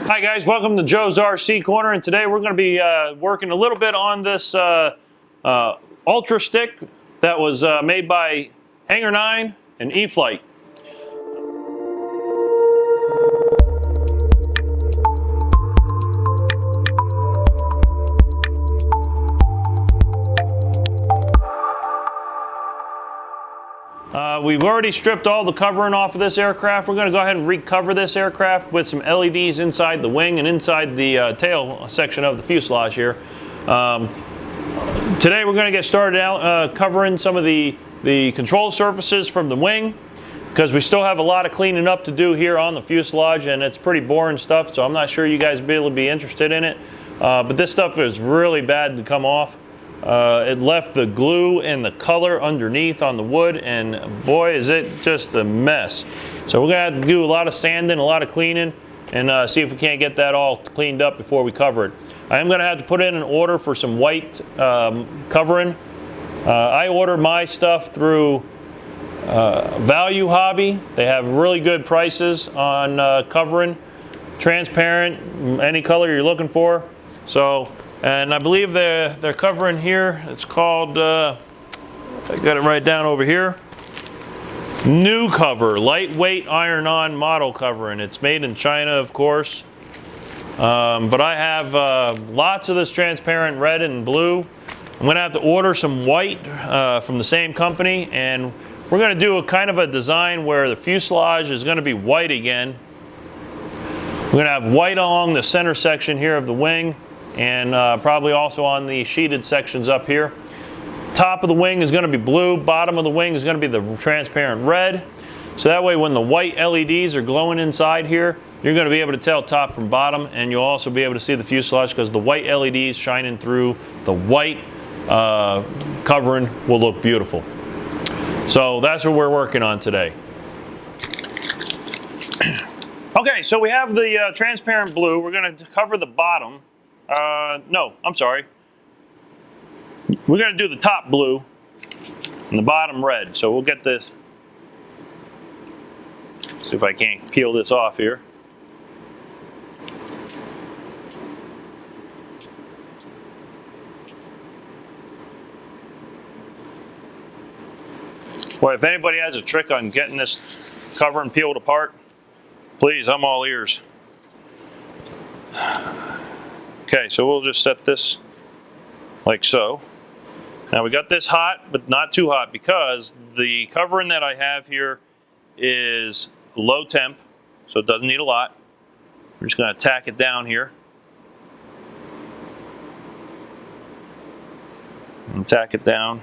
Hi guys, welcome to Joe's RC Corner, and today we're going to be working a little bit on this UltraStick that was made by Hangar 9 and E-Flight. We've already stripped all the covering off of this aircraft. We're going to go ahead and recover this aircraft with some LEDs inside the wing and inside the tail section of the fuselage here. Today we're going to get started out covering some of the control surfaces from the wing, because we still have a lot of cleaning up to do here on the fuselage, and it's pretty boring stuff, so I'm not sure you guys will be able to be interested in it. But this stuff is really bad to come off. It left the glue and the color underneath on the wood, and boy is it just a mess. So we're going to have to do a lot of sanding, a lot of cleaning, and see if we can't get that all cleaned up before we cover it. I am going to have to put in an order for some white covering. I order my stuff through Value Hobby. They have really good prices on covering, transparent, any color you're looking for. So. And I believe they're covering here. It's called, I got it right down over here. New cover, lightweight iron-on model covering. It's made in China, of course. But I have lots of this transparent red and blue. I'm gonna have to order some white from the same company, and we're gonna do a kind of a design where the fuselage is gonna be white again. We're gonna have white along the center section here of the wing, and probably also on the sheeted sections up here. Top of the wing is going to be blue, bottom of the wing is going to be the transparent red. So that way when the white LEDs are glowing inside here, you're going to be able to tell top from bottom, and you'll also be able to see the fuselage because the white LEDs shining through the white covering will look beautiful. So that's what we're working on today. Okay, so we have the transparent blue. We're going to cover the bottom. No, I'm sorry. We're going to do the top blue and the bottom red. So we'll get this. See if I can't peel this off here. Boy, if anybody has a trick on getting this covering peeled apart, please, I'm all ears. Okay, so we'll just set this like so. Now we got this hot, but not too hot, because the covering that I have here is low temp, so it doesn't need a lot. We're just going to tack it down here. And tack it down.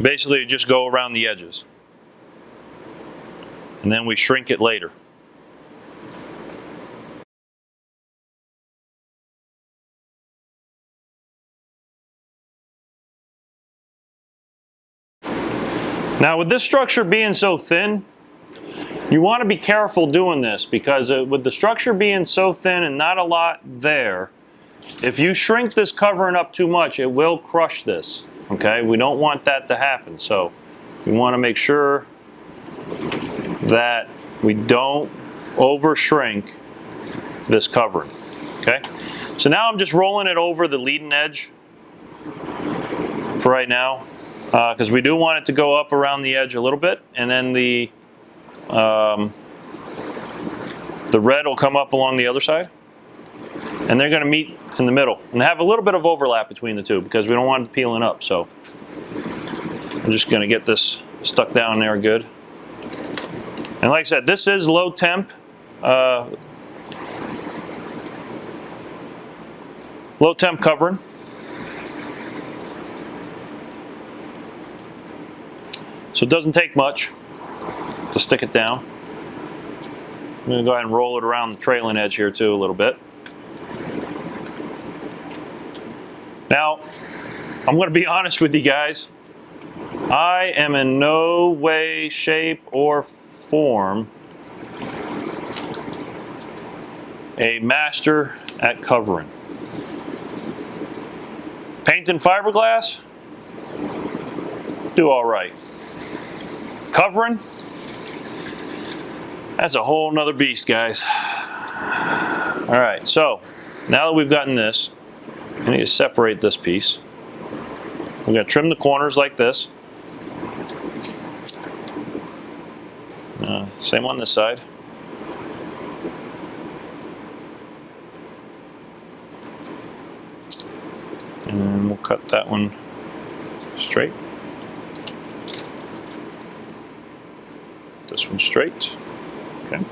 Basically, just go around the edges. And then we shrink it later. Now with this structure being so thin, you want to be careful doing this, because with the structure being so thin and not a lot there, if you shrink this covering up too much, it will crush this. Okay, we don't want that to happen. So we want to make sure that we don't over shrink this covering. Okay, so now I'm just rolling it over the leading edge for right now. Because we do want it to go up around the edge a little bit, and then the red will come up along the other side, and they're going to meet in the middle and have a little bit of overlap between the two, because we don't want it peeling up. So I'm just going to get this stuck down there good. And like I said, this is low temp, low temp covering. So it doesn't take much to stick it down. I'm going to go ahead and roll it around the trailing edge here too a little bit. Now, I'm going to be honest with you guys. I am in no way, shape, or form a master at covering. Painting fiberglass, do all right. Covering, that's a whole nother beast, guys. All right, so now that we've gotten this, I need to separate this piece. We're going to trim the corners like this. Same on this side. And then we'll cut that one straight. This one straight. Okay.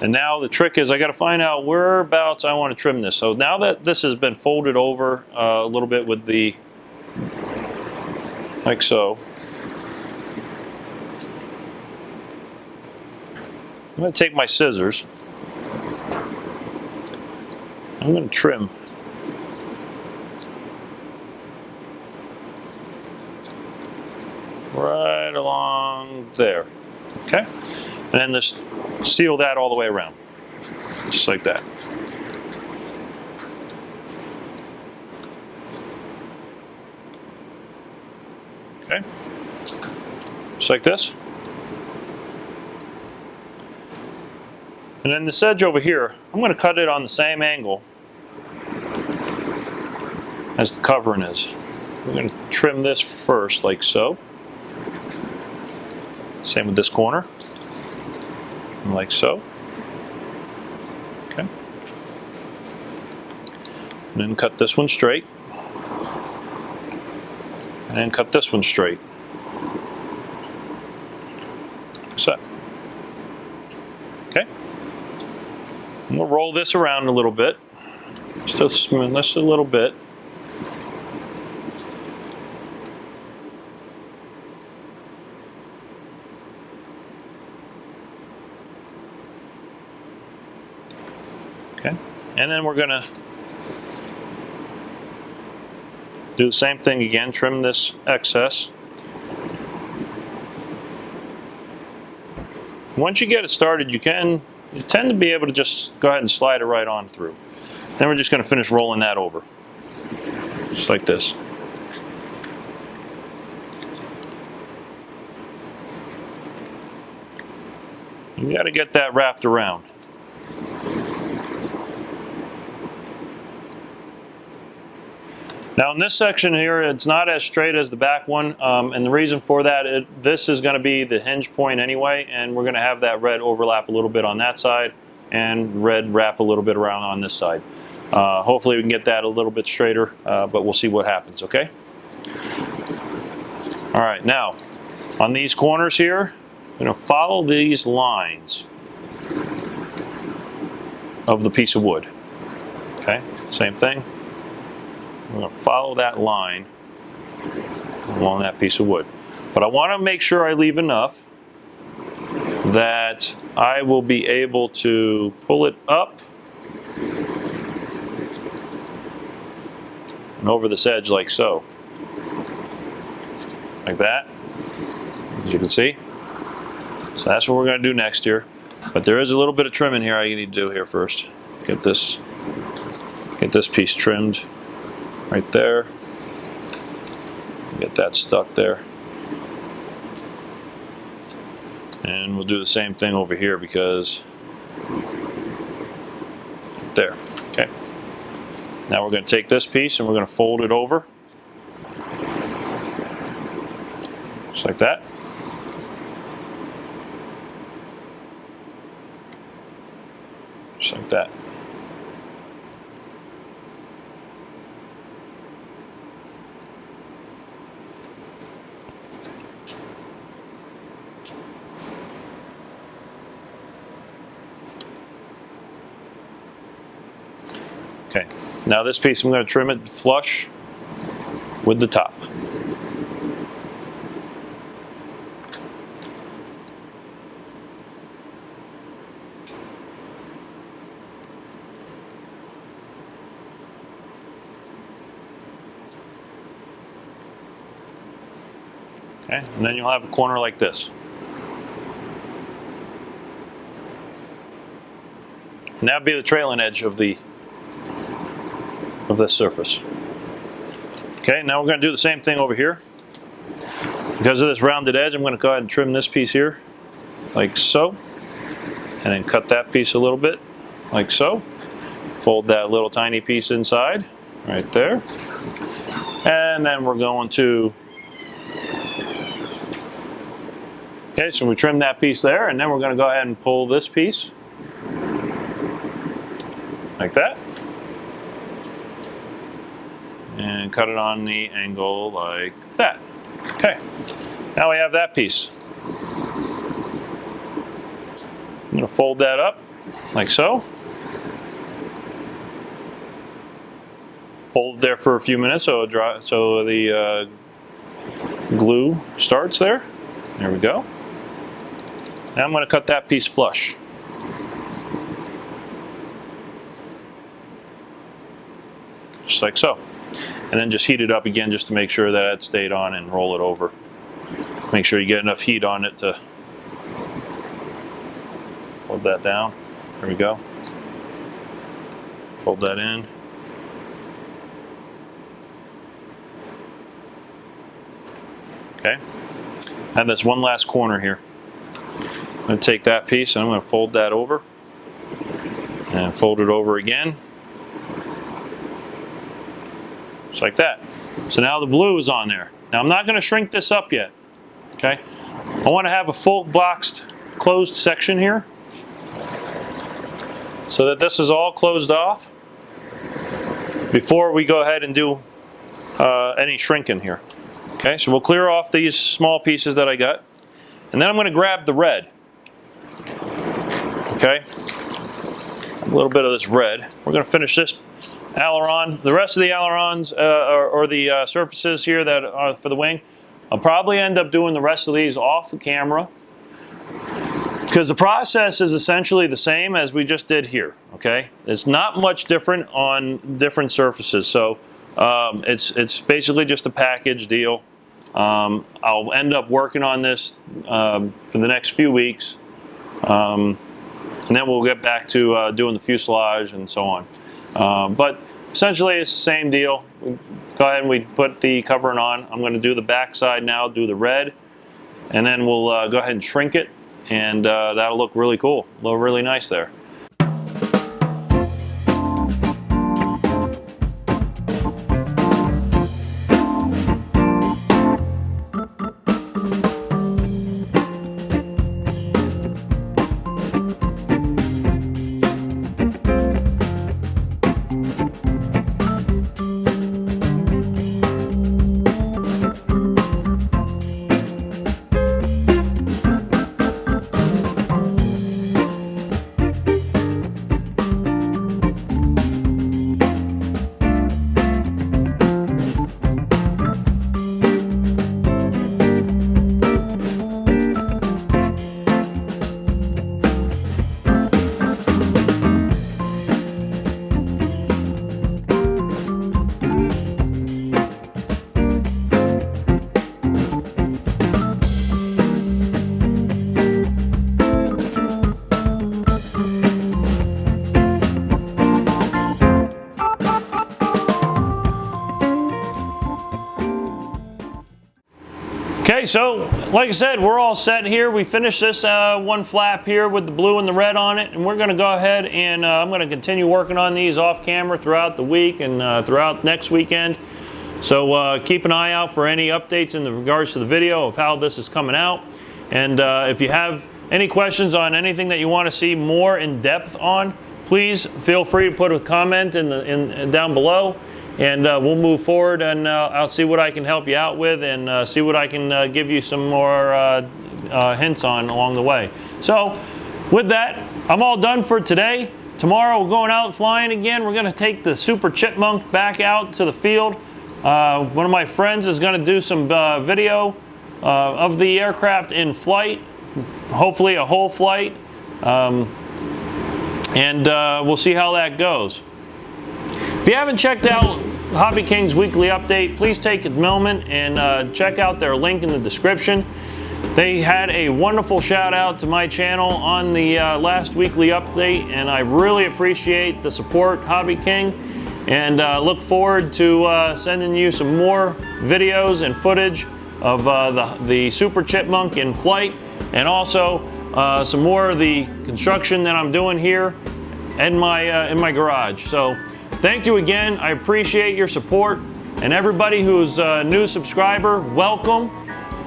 And now the trick is I got to find out whereabouts I want to trim this. So now that this has been folded over a little bit with the, like so, I'm going to take my scissors. I'm going to trim right along there. Okay? And then just seal that all the way around. Just like that. Okay? Just like this. And then this edge over here, I'm going to cut it on the same angle as the covering is. We're going to trim this first, like so. Same with this corner, like so. Okay. And then cut this one straight. And then cut this one straight. So. Okay. And we'll roll this around a little bit. Just a little bit. Okay, and then we're gonna do the same thing again, trim this excess. Once you get it started, you tend to be able to just go ahead and slide it right on through. Then we're just gonna finish rolling that over, just like this. You gotta get that wrapped around. Now in this section here, it's not as straight as the back one, and the reason for that, this is going to be the hinge point anyway, and we're going to have that red overlap a little bit on that side, and red wrap a little bit around on this side. Hopefully we can get that a little bit straighter, but we'll see what happens, okay? All right, now on these corners here, I'm going to follow these lines of the piece of wood, okay? Same thing. I'm going to follow that line along that piece of wood. But I want to make sure I leave enough that I will be able to pull it up and over this edge like so. Like that, as you can see. So that's what we're going to do next here. But there is a little bit of trimming here I need to do here first. Get this piece trimmed. Right there. Get that stuck there. And we'll do the same thing over here because there. Okay. Now we're going to take this piece and we're going to fold it over. Just like that. Just like that. Okay, now this piece I'm going to trim it flush with the top. Okay, and then you'll have a corner like this. And that'll be the trailing edge of this surface. Okay, now we're going to do the same thing over here. Because of this rounded edge, I'm going to go ahead and trim this piece here, like so. and then cut that piece a little bit, like so. Fold that little tiny piece inside, right there. And then we're going to, okay, so we trim that piece there, and then we're going to go ahead and pull this piece, like that. And cut it on the angle like that. Okay, now we have that piece. I'm going to fold that up like so. Hold it there for a few minutes so the glue starts there. There we go. Now I'm going to cut that piece flush. Just like so. And then just heat it up again just to make sure that it stayed on, and roll it over. Make sure you get enough heat on it to hold that down. There we go. Fold that in. Okay. And there's one last corner here. I'm going to take that piece and I'm going to fold that over. And fold it over again. Just like that. So now the blue is on there. Now I'm not going to shrink this up yet. Okay. I want to have a full boxed closed section here, so that this is all closed off before we go ahead and do any shrinking here. Okay, so we'll clear off these small pieces that I got, and then I'm going to grab the red. Okay, a little bit of this red. We're going to finish this aileron. The rest of the ailerons or the surfaces here that are for the wing, I'll probably end up doing the rest of these off the camera, because the process is essentially the same as we just did here. Okay, it's not much different on different surfaces, so it's basically just a package deal. I'll end up working on this for the next few weeks, and then we'll get back to doing the fuselage and so on. But essentially it's the same deal. Go ahead and we put the covering on. I'm going to do the back side now, do the red, and then we'll go ahead and shrink it, and that'll look really cool. Look really nice there. Okay, so like I said, we're all set here. We finished this one flap here with the blue and the red on it, and we're going to go ahead and I'm going to continue working on these off camera throughout the week and throughout next weekend. So keep an eye out for any updates in regards to the video of how this is coming out. And if you have any questions on anything that you want to see more in depth on, please feel free to put a comment down below. And we'll move forward, and I'll see what I can help you out with, and see what I can give you some more hints on along the way. So with that, I'm all done for today. Tomorrow we're going out flying again. We're going to take the Super Chipmunk back out to the field. One of my friends is going to do some video of the aircraft in flight, hopefully a whole flight, and we'll see how that goes. If you haven't checked out Hobby King's weekly update, please take a moment and check out their link in the description. They had a wonderful shout out to my channel on the last weekly update, and I really appreciate the support, Hobby King, and look forward to sending you some more videos and footage of the Super Chipmunk in flight, and also some more of the construction that I'm doing here in my garage. So thank you again. I appreciate your support, and everybody who's a new subscriber, welcome.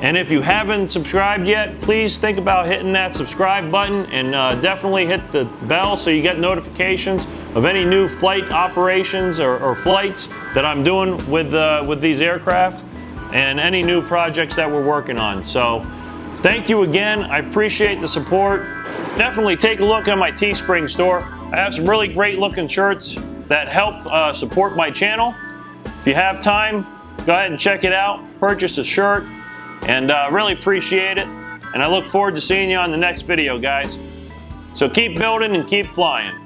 And if you haven't subscribed yet, please think about hitting that subscribe button, and definitely hit the bell so you get notifications of any new flight operations or flights that I'm doing with these aircraft and any new projects that we're working on. So thank you again. I appreciate the support. Definitely take a look at my Teespring store. I have some really great looking shirts that help support my channel. If you have time, go ahead and check it out. Purchase a shirt, and really appreciate it. And I look forward to seeing you on the next video, guys. So keep building and keep flying.